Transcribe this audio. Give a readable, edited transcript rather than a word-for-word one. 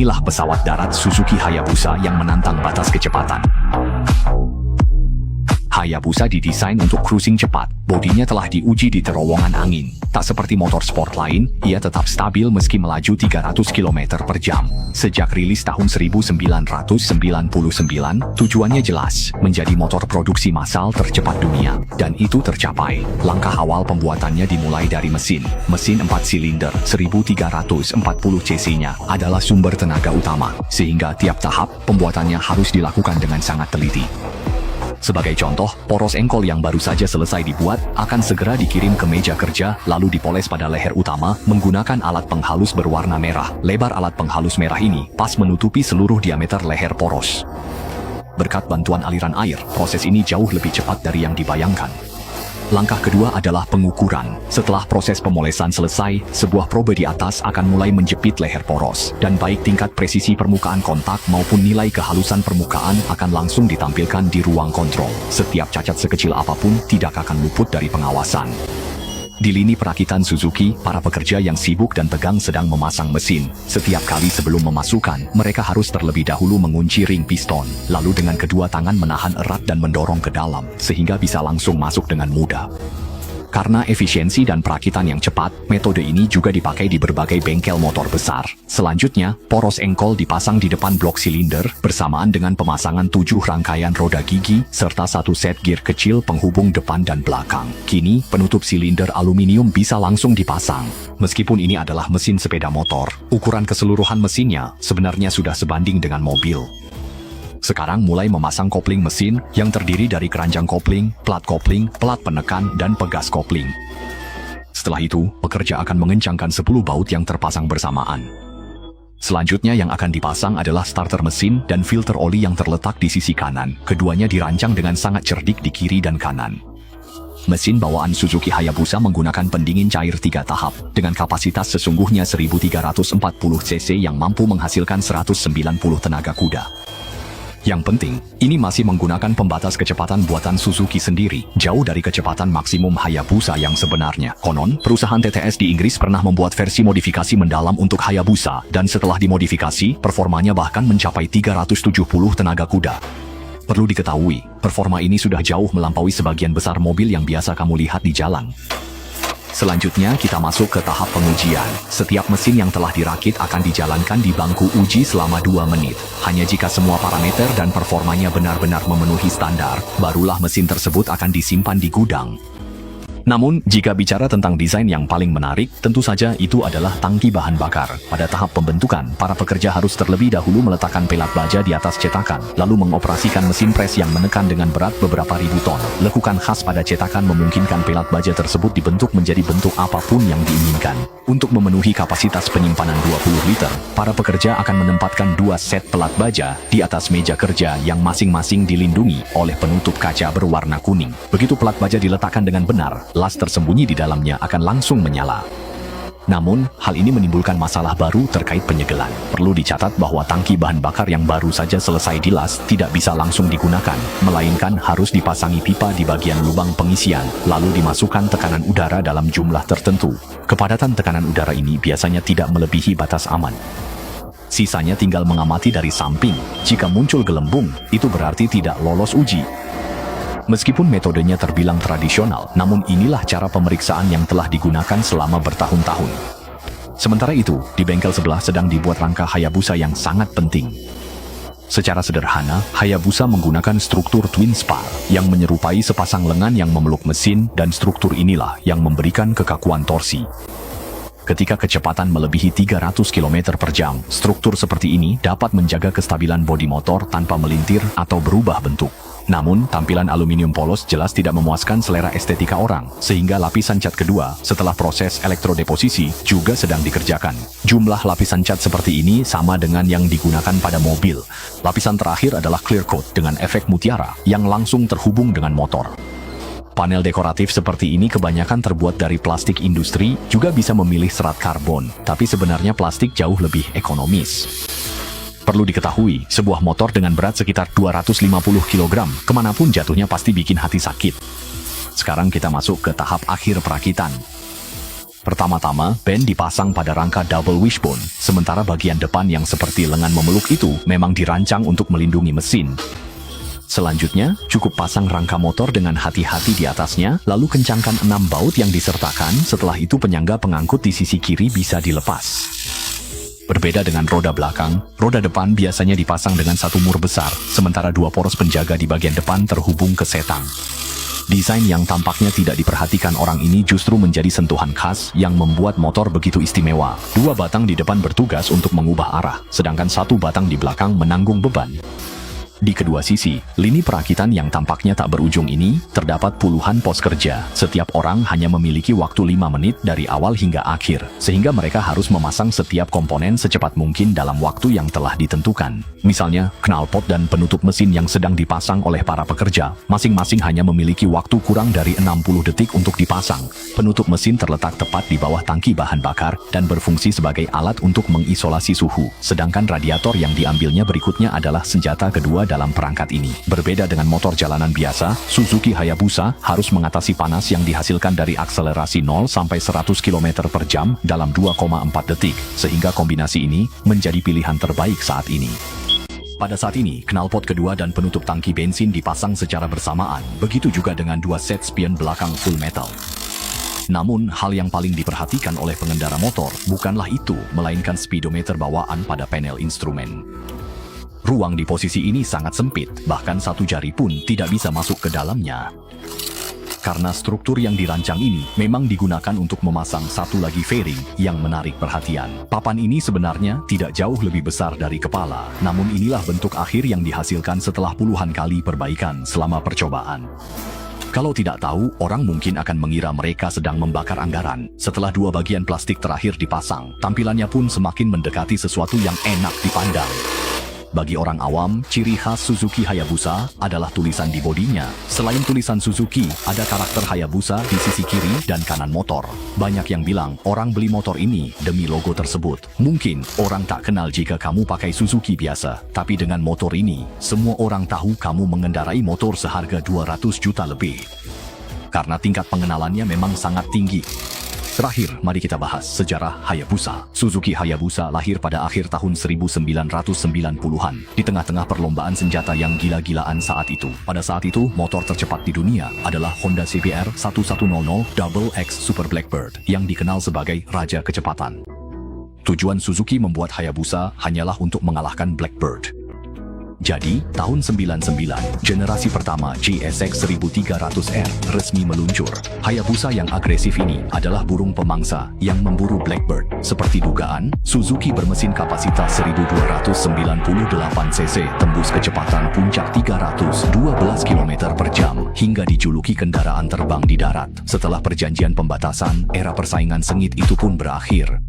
Inilah pesawat darat Suzuki Hayabusa yang menantang batas kecepatan. Hayabusa didesain untuk cruising cepat. Bodinya telah diuji di terowongan angin. Tak seperti motor sport lain, ia tetap stabil meski melaju 300 km per jam. Sejak rilis tahun 1999, tujuannya jelas, menjadi motor produksi massal tercepat dunia. Dan itu tercapai. Langkah awal pembuatannya dimulai dari mesin. Mesin 4 silinder 1340 cc-nya adalah sumber tenaga utama, sehingga tiap tahap pembuatannya harus dilakukan dengan sangat teliti. Sebagai contoh, poros engkol yang baru saja selesai dibuat akan segera dikirim ke meja kerja, lalu dipoles pada leher utama menggunakan alat penghalus berwarna merah. Lebar alat penghalus merah ini pas menutupi seluruh diameter leher poros. Berkat bantuan aliran air, proses ini jauh lebih cepat dari yang dibayangkan. Langkah kedua adalah pengukuran. Setelah proses pemolesan selesai, sebuah probe di atas akan mulai menjepit leher poros, dan baik tingkat presisi permukaan kontak maupun nilai kehalusan permukaan akan langsung ditampilkan di ruang kontrol. Setiap cacat sekecil apapun tidak akan luput dari pengawasan. Di lini perakitan Suzuki, para pekerja yang sibuk dan tegang sedang memasang mesin. Setiap kali sebelum memasukkan, mereka harus terlebih dahulu mengunci ring piston, lalu dengan kedua tangan menahan erat dan mendorong ke dalam, sehingga bisa langsung masuk dengan mudah. Karena efisiensi dan perakitan yang cepat, metode ini juga dipakai di berbagai bengkel motor besar. Selanjutnya, poros engkol dipasang di depan blok silinder, bersamaan dengan pemasangan 7 rangkaian roda gigi, serta 1 set gear kecil penghubung depan dan belakang. Kini, penutup silinder aluminium bisa langsung dipasang. Meskipun ini adalah mesin sepeda motor, ukuran keseluruhan mesinnya sebenarnya sudah sebanding dengan mobil. Sekarang mulai memasang kopling mesin yang terdiri dari keranjang kopling, pelat penekan, dan pegas kopling. Setelah itu, pekerja akan mengencangkan 10 baut yang terpasang bersamaan. Selanjutnya yang akan dipasang adalah starter mesin dan filter oli yang terletak di sisi kanan. Keduanya dirancang dengan sangat cerdik di kiri dan kanan. Mesin bawaan Suzuki Hayabusa menggunakan pendingin cair 3 tahap, dengan kapasitas sesungguhnya 1340 cc yang mampu menghasilkan 190 tenaga kuda. Yang penting, ini masih menggunakan pembatas kecepatan buatan Suzuki sendiri, jauh dari kecepatan maksimum Hayabusa yang sebenarnya. Konon, perusahaan TTS di Inggris pernah membuat versi modifikasi mendalam untuk Hayabusa, dan setelah dimodifikasi, performanya bahkan mencapai 370 tenaga kuda. Perlu diketahui, performa ini sudah jauh melampaui sebagian besar mobil yang biasa kamu lihat di jalan. Selanjutnya kita masuk ke tahap pengujian. Setiap mesin yang telah dirakit akan dijalankan di bangku uji selama 2 menit. Hanya jika semua parameter dan performanya benar-benar memenuhi standar, barulah mesin tersebut akan disimpan di gudang. Namun, jika bicara tentang desain yang paling menarik, tentu saja itu adalah tangki bahan bakar. Pada tahap pembentukan, para pekerja harus terlebih dahulu meletakkan pelat baja di atas cetakan, lalu mengoperasikan mesin pres yang menekan dengan berat beberapa ribu ton. Lekukan khas pada cetakan memungkinkan pelat baja tersebut dibentuk menjadi bentuk apapun yang diinginkan. Untuk memenuhi kapasitas penyimpanan 20 liter, para pekerja akan menempatkan 2 set pelat baja di atas meja kerja yang masing-masing dilindungi oleh penutup kaca berwarna kuning. Begitu pelat baja diletakkan dengan benar, las tersembunyi di dalamnya akan langsung menyala. Namun, hal ini menimbulkan masalah baru terkait penyegelan. Perlu dicatat bahwa tangki bahan bakar yang baru saja selesai dilas tidak bisa langsung digunakan, melainkan harus dipasangi pipa di bagian lubang pengisian, lalu dimasukkan tekanan udara dalam jumlah tertentu. Kepadatan tekanan udara ini biasanya tidak melebihi batas aman. Sisanya tinggal mengamati dari samping. Jika muncul gelembung, itu berarti tidak lolos uji. Meskipun metodenya terbilang tradisional, namun inilah cara pemeriksaan yang telah digunakan selama bertahun-tahun. Sementara itu, di bengkel sebelah sedang dibuat rangka Hayabusa yang sangat penting. Secara sederhana, Hayabusa menggunakan struktur twin spar yang menyerupai sepasang lengan yang memeluk mesin, dan struktur inilah yang memberikan kekakuan torsi. Ketika kecepatan melebihi 300 km per jam, struktur seperti ini dapat menjaga kestabilan bodi motor tanpa melintir atau berubah bentuk. Namun, tampilan aluminium polos jelas tidak memuaskan selera estetika orang, sehingga lapisan cat kedua setelah proses elektrodeposisi juga sedang dikerjakan. Jumlah lapisan cat seperti ini sama dengan yang digunakan pada mobil. Lapisan terakhir adalah clear coat dengan efek mutiara yang langsung terhubung dengan motor. Panel dekoratif seperti ini kebanyakan terbuat dari plastik industri, juga bisa memilih serat karbon, tapi sebenarnya plastik jauh lebih ekonomis. Perlu diketahui, sebuah motor dengan berat sekitar 250 kg, kemanapun jatuhnya pasti bikin hati sakit. Sekarang kita masuk ke tahap akhir perakitan. Pertama-tama, ban dipasang pada rangka double wishbone, sementara bagian depan yang seperti lengan memeluk itu memang dirancang untuk melindungi mesin. Selanjutnya, cukup pasang rangka motor dengan hati-hati di atasnya, lalu kencangkan 6 baut yang disertakan, setelah itu penyangga pengangkut di sisi kiri bisa dilepas. Berbeda dengan roda belakang, roda depan biasanya dipasang dengan satu mur besar, sementara 2 poros penjaga di bagian depan terhubung ke setang. Desain yang tampaknya tidak diperhatikan orang ini justru menjadi sentuhan khas yang membuat motor begitu istimewa. 2 batang di depan bertugas untuk mengubah arah, sedangkan 1 batang di belakang menanggung beban. Di kedua sisi, lini perakitan yang tampaknya tak berujung ini, terdapat puluhan pos kerja. Setiap orang hanya memiliki waktu 5 menit dari awal hingga akhir, sehingga mereka harus memasang setiap komponen secepat mungkin dalam waktu yang telah ditentukan. Misalnya, knalpot dan penutup mesin yang sedang dipasang oleh para pekerja, masing-masing hanya memiliki waktu kurang dari 60 detik untuk dipasang. Penutup mesin terletak tepat di bawah tangki bahan bakar dan berfungsi sebagai alat untuk mengisolasi suhu, sedangkan radiator yang diambilnya berikutnya adalah senjata kedua dalam perangkat ini. Berbeda dengan motor jalanan biasa, Suzuki Hayabusa harus mengatasi panas yang dihasilkan dari akselerasi 0 sampai 100 km per jam dalam 2,4 detik, sehingga kombinasi ini menjadi pilihan terbaik saat ini. Pada saat ini, knalpot kedua dan penutup tangki bensin dipasang secara bersamaan, begitu juga dengan 2 set spion belakang full metal. Namun, hal yang paling diperhatikan oleh pengendara motor bukanlah itu, melainkan speedometer bawaan pada panel instrumen. Ruang di posisi ini sangat sempit, bahkan 1 jari pun tidak bisa masuk ke dalamnya. Karena struktur yang dirancang ini memang digunakan untuk memasang satu lagi fairing yang menarik perhatian. Papan ini sebenarnya tidak jauh lebih besar dari kepala, namun inilah bentuk akhir yang dihasilkan setelah puluhan kali perbaikan selama percobaan. Kalau tidak tahu, orang mungkin akan mengira mereka sedang membakar anggaran. Setelah 2 bagian plastik terakhir dipasang, tampilannya pun semakin mendekati sesuatu yang enak dipandang. Bagi orang awam, ciri khas Suzuki Hayabusa adalah tulisan di bodinya. Selain tulisan Suzuki, ada karakter Hayabusa di sisi kiri dan kanan motor. Banyak yang bilang orang beli motor ini demi logo tersebut. Mungkin orang tak kenal jika kamu pakai Suzuki biasa, tapi dengan motor ini, semua orang tahu kamu mengendarai motor seharga 200 juta lebih. Karena tingkat pengenalannya memang sangat tinggi. Terakhir, mari kita bahas sejarah Hayabusa. Suzuki Hayabusa lahir pada akhir tahun 1990-an, di tengah-tengah perlombaan senjata yang gila-gilaan saat itu. Pada saat itu, motor tercepat di dunia adalah Honda CBR 1100 XX Super Blackbird, yang dikenal sebagai Raja Kecepatan. Tujuan Suzuki membuat Hayabusa hanyalah untuk mengalahkan Blackbird. Jadi, tahun 99, generasi pertama JSX 1300R resmi meluncur. Hayabusa yang agresif ini adalah burung pemangsa yang memburu Blackbird. Seperti dugaan, Suzuki bermesin kapasitas 1298 cc tembus kecepatan puncak 312 km per jam hingga dijuluki kendaraan terbang di darat. Setelah perjanjian pembatasan, era persaingan sengit itu pun berakhir.